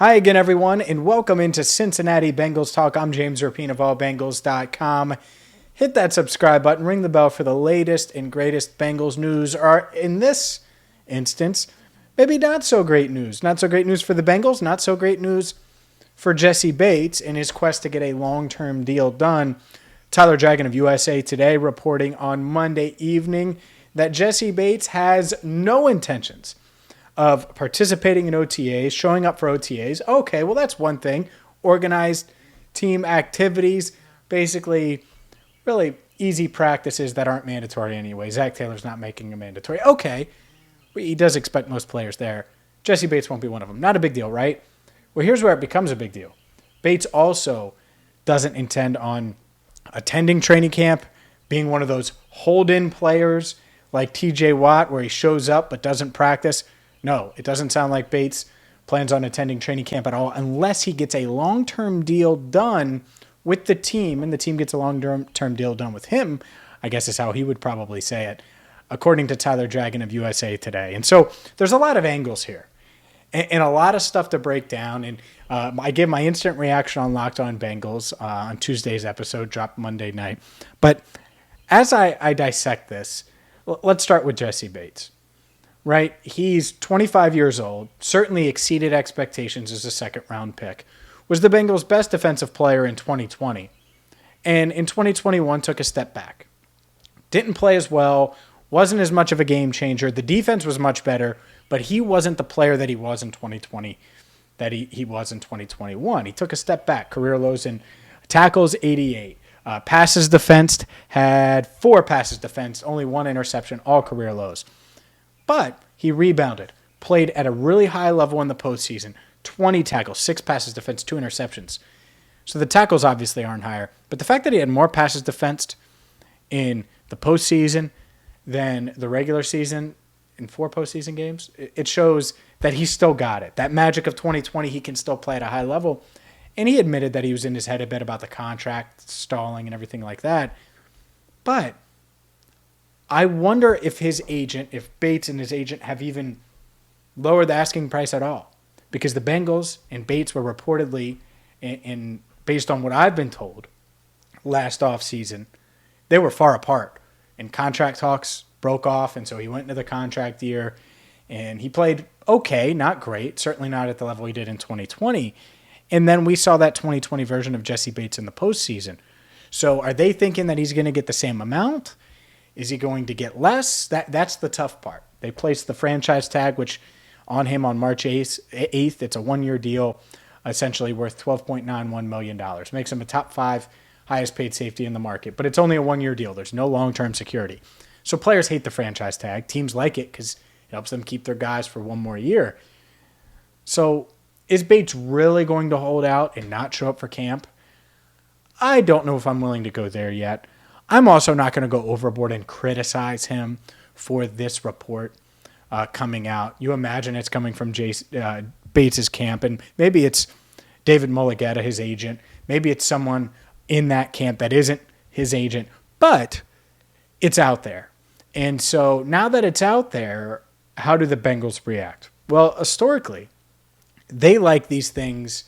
Hi again, everyone, and welcome into Cincinnati Bengals Talk. I'm James Rapien of allbengals.com. Hit that subscribe button, ring the bell for the latest and greatest Bengals news, or in this instance, maybe not so great news. Not so great news for the Bengals, not so great news for Jessie Bates in his quest to get a long-term deal done. Tyler Dragon of USA Today reporting on Monday evening that Jessie Bates has no intentions of participating in OTAs, showing up for OTAs. Okay, well, that's one thing. Organized team activities, basically really easy practices that aren't mandatory anyway. Zach Taylor's not making them mandatory. Okay, he does expect most players there. Jessie Bates won't be one of them. Not a big deal, right? Well, here's where it becomes a big deal. Bates also doesn't intend on attending training camp, being one of those hold-in players like TJ Watt where he shows up but doesn't practice. No, it doesn't sound like Bates plans on attending training camp at all unless he gets a long-term deal done with the team, and the team gets a long-term deal done with him, I guess is how he would probably say it, according to Tyler Dragon of USA Today. And so there's a lot of angles here and a lot of stuff to break down. And I gave my instant reaction on Locked On Bengals on Tuesday's episode, dropped Monday night. But as I dissect this, let's start with Jessie Bates. Right? He's 25 years old, certainly exceeded expectations as a second-round pick, was the Bengals' best defensive player in 2020, and in 2021 took a step back. Didn't play as well, wasn't as much of a game changer. The defense was much better, but he wasn't the player that he was in 2020 that he was in 2021. He took a step back, career lows in tackles, 88. Passes defensed, had 4 passes defensed, only 1 interception, all career lows. But he rebounded, played at a really high level in the postseason, 20 tackles, 6 passes defensed, 2 interceptions. So the tackles obviously aren't higher. But the fact that he had more passes defensed in the postseason than the regular season in 4 postseason games, it shows that he still got it. That magic of 2020, he can still play at a high level. And he admitted that he was in his head a bit about the contract stalling and everything like that. But I wonder if if Bates and his agent have even lowered the asking price at all. Because the Bengals and Bates were reportedly, and based on what I've been told, last offseason, they were far apart. And contract talks broke off, and so he went into the contract year, and he played okay, not great, certainly not at the level he did in 2020. And then we saw that 2020 version of Jessie Bates in the postseason. So are they thinking that he's going to get the same amount? Is he going to get less? That's the tough part. They placed the franchise tag, which on him on March 8th. It's a 1-year deal, essentially worth $12.91 million. Makes him a top 5 highest paid safety in the market. But it's only a 1-year deal. There's no long-term security. So players hate the franchise tag. Teams like it because it helps them keep their guys for 1 more year. So is Bates really going to hold out and not show up for camp? I don't know if I'm willing to go there yet. I'm also not going to go overboard and criticize him for this report coming out. You imagine it's coming from Bates' camp, and maybe it's David Mulligetta, his agent. Maybe it's someone in that camp that isn't his agent, but it's out there. And so now that it's out there, how do the Bengals react? Well, historically, they like these things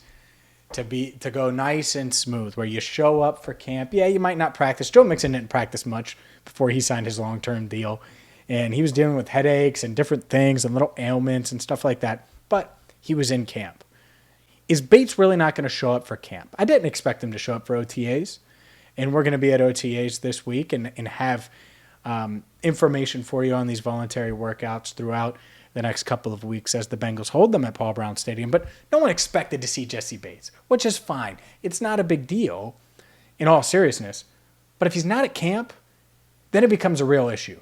to go nice and smooth, where you show up for camp. Yeah, you might not practice. Joe Mixon didn't practice much before he signed his long-term deal, and he was dealing with headaches and different things and little ailments and stuff like that, but he was in camp. Is Bates really not going to show up for camp? I didn't expect him to show up for OTAs, and we're going to be at OTAs this week and have information for you on these voluntary workouts throughout the next couple of weeks as the Bengals hold them at Paul Brown Stadium. But no one expected to see Jessie Bates, which is fine. It's not a big deal in all seriousness. But if he's not at camp, then it becomes a real issue.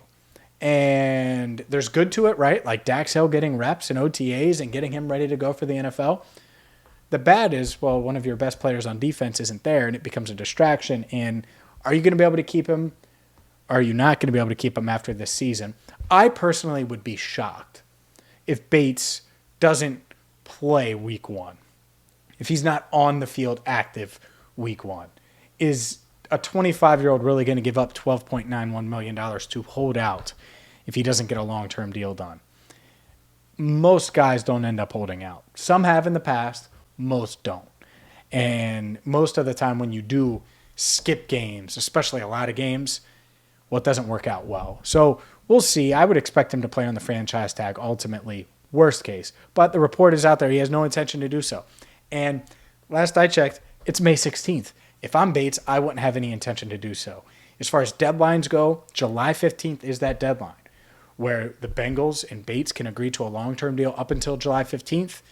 And there's good to it, right? Like Dax Hill getting reps and OTAs and getting him ready to go for the NFL. The bad is, well, one of your best players on defense isn't there, and it becomes a distraction. And are you going to be able to keep him? Or are you not going to be able to keep him after this season? I personally would be shocked if Bates doesn't play week 1, if he's not on the field active week 1. Is a 25-year-old really going to give up $12.91 million to hold out if he doesn't get a long-term deal done? Most guys don't end up holding out. Some have in the past. Most don't. And most of the time when you do skip games, especially a lot of games, well, it doesn't work out well. So we'll see. I would expect him to play on the franchise tag ultimately, worst case. But the report is out there. He has no intention to do so. And last I checked, it's May 16th. If I'm Bates, I wouldn't have any intention to do so. As far as deadlines go, July 15th is that deadline where the Bengals and Bates can agree to a long-term deal up until July 15th.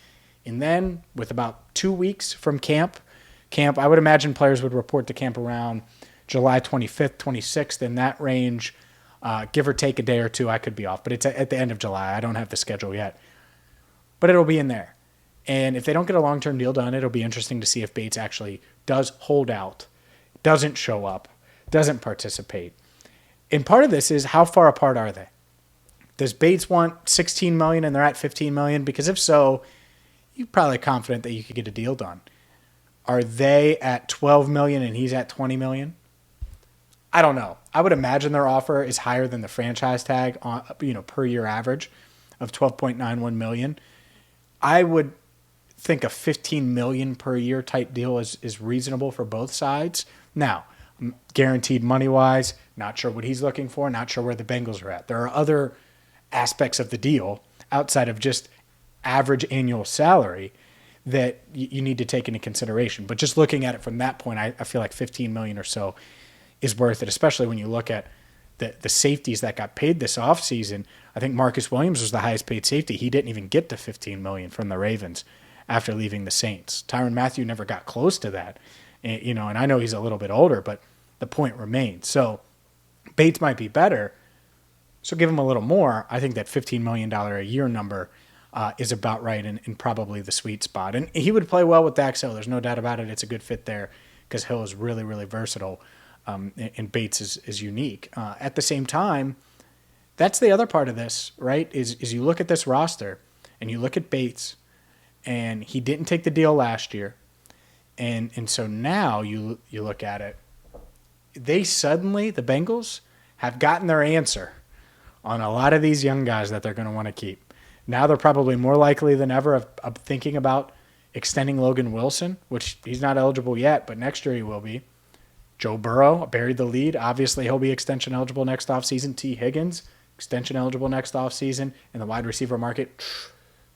And then with about 2 weeks from camp, I would imagine players would report to camp around July 25th, 26th, in that range, give or take a day or two. I could be off, but it's at the end of July. I don't have the schedule yet, but it'll be in there. And if they don't get a long-term deal done, it'll be interesting to see if Bates actually does hold out, doesn't show up, doesn't participate. And part of this is how far apart are they? Does Bates want $16 million and they're at $15 million? Because if so, you're probably confident that you could get a deal done. Are they at $12 million and he's at $20 million? I don't know. I would imagine their offer is higher than the franchise tag on, per year average of $12.91 million. I would think a $15 million per year type deal is reasonable for both sides. Now, guaranteed money-wise, not sure what he's looking for, not sure where the Bengals are at. There are other aspects of the deal outside of just average annual salary that you need to take into consideration. But just looking at it from that point, I feel like $15 million or so is worth it, especially when you look at the safeties that got paid this offseason. I think Marcus Williams was the highest paid safety. He didn't even get to $15 million from the Ravens after leaving the Saints. Tyrann Mathieu never got close to that. And I know he's a little bit older, but the point remains. So Bates might be better, so give him a little more. I think that $15 million a year number is about right and probably the sweet spot. And he would play well with Dax Hill. There's no doubt about it. It's a good fit there because Hill is really, really versatile, and Bates is unique. At the same time, that's the other part of this, right, is you look at this roster and you look at Bates, and he didn't take the deal last year. And so now you look at it, they suddenly, the Bengals, have gotten their answer on a lot of these young guys that they're going to want to keep. Now they're probably more likely than ever of thinking about extending Logan Wilson, which he's not eligible yet, but next year he will be. Joe Burrow buried the lead. Obviously, he'll be extension eligible next offseason. T. Higgins, extension eligible next offseason. And the wide receiver market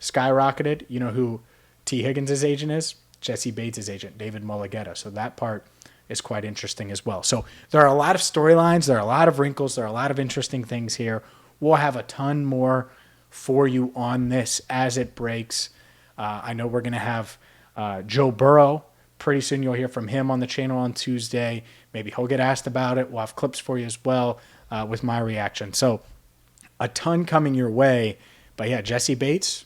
skyrocketed. You know who T. Higgins' agent is? Jessie Bates' agent, David Mulligetta. So that part is quite interesting as well. So there are a lot of storylines. There are a lot of wrinkles. There are a lot of interesting things here. We'll have a ton more for you on this as it breaks. I know we're going to have Joe Burrow. Pretty soon you'll hear from him on the channel on Tuesday. Maybe he'll get asked about it. We'll have clips for you as well with my reaction. So a ton coming your way. But yeah, Jessie Bates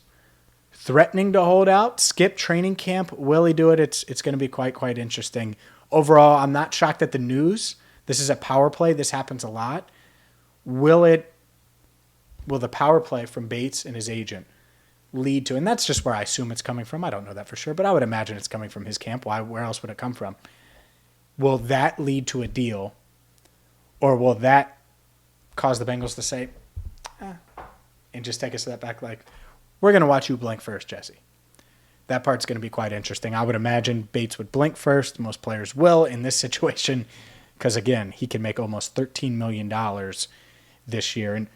threatening to hold out, skip training camp. Will he do it? It's going to be quite interesting. Overall, I'm not shocked at the news. This is a power play. This happens a lot. Will the power play from Bates and his agent lead to, and that's just where I assume it's coming from. I don't know that for sure, but I would imagine it's coming from his camp. Where else would it come from? Will that lead to a deal, or will that cause the Bengals to say, and just take a step back like, we're going to watch you blink first, Jessie? That part's going to be quite interesting. I would imagine Bates would blink first. Most players will in this situation because, again, he can make almost $13 million this year. And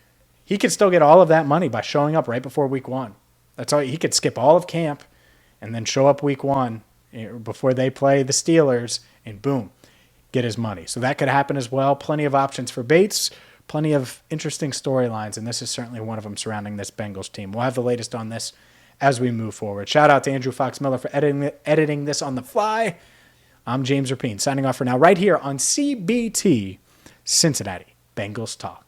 he could still get all of that money by showing up right before week one. That's all. He could skip all of camp and then show up week one before they play the Steelers and, boom, get his money. So that could happen as well. Plenty of options for Bates. Plenty of interesting storylines, and this is certainly one of them surrounding this Bengals team. We'll have the latest on this as we move forward. Shout out to Andrew Fox Miller for editing this on the fly. I'm James Rapien, signing off for now right here on CBT Cincinnati Bengals Talk.